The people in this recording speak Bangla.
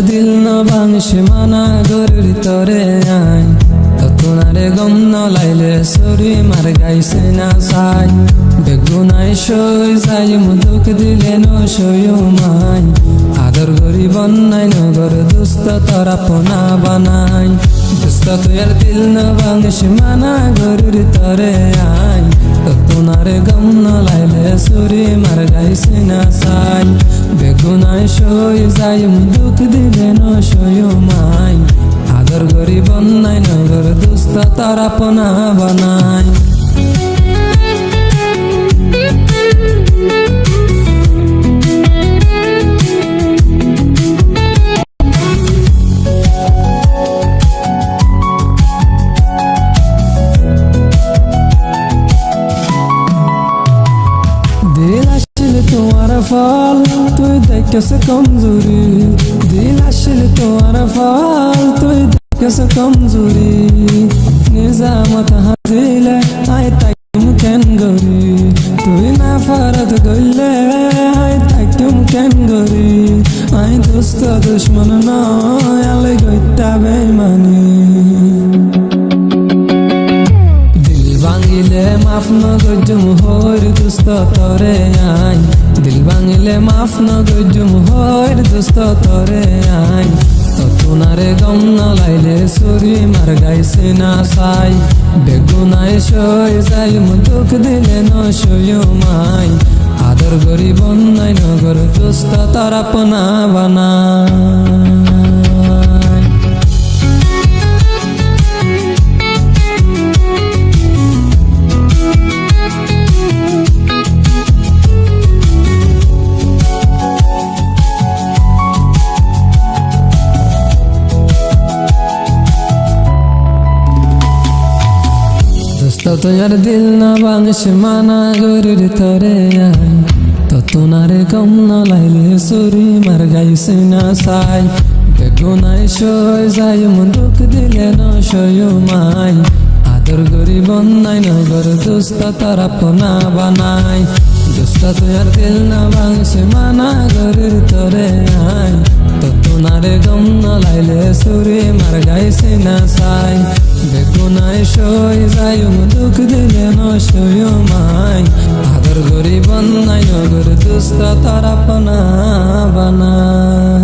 দিল ন ভাঙছে মানা গরুর তরে আই ততনারে গম ন লাইলে সরি মার গাইছে না সাই বেগুনাই সই যাই মুদুক দিলে ন সয়ু মাই আদর গরি বন্যাই নগর দুস্ত তরা পোনা বানাই দুস্ত তুয়ার দিল ন ভাঙছে মানা গরুর তরে আই ততনারে গম ন লাইলে সরি মার গাইছে না সাই বেগুনাই সই যাই মুদুক দিলে ন সয়ু মাই আদর গরি বন্যাই নগর দুস্ত তরা পোনা বানাই দিল আসলে তোমার ফল তুই দেখেছ কমজোরি দিল আসলে তোমার ফল তুই দেখেছ কমজোরি নিজামত হাজিলে আই তাইম কেন গরি তুই না ফরত গইলে আই তাইম কেন গরি আই দোস্ত দুশ্মন নয় আলে গইতা বেমানি ভাঙিলে মাফ নগজুম হইর দুস্ত তরে আই দিল ভাঙিলে মাফ নগজুম হইর দুস্ত তরে আই ততনারে গম ন লাইলে সরি মার গাইছে না সাই বেগুনাই সই যাই মুদুক দিলে ন সয়ু মাই আদর গরি বন্যাই নগর দুস্ত তারা পোনা বানাই ততনার দিল না ভাঙছে মানা গরুর তরে আই ততনারে গম ন লাইলে সরি মার গাইছে না সাই বেগুনাই সই যাই মুদুক দিলে ন সয়ু মাই আদর গরি বন্যাই নগর দুস্ত তারা পোনা বানাই দুস্ত তুয়ার দিল না ভাঙছে মানা গরুর তরে আই ততনারে গম ন লাইলে সরি মার গাইছে না সাই বেগুনাই সই যাই মুদুক দিলে ন সয়ু মাই আদর গরি বন্যাই নগর দুস্ত তারা পোনা বানাই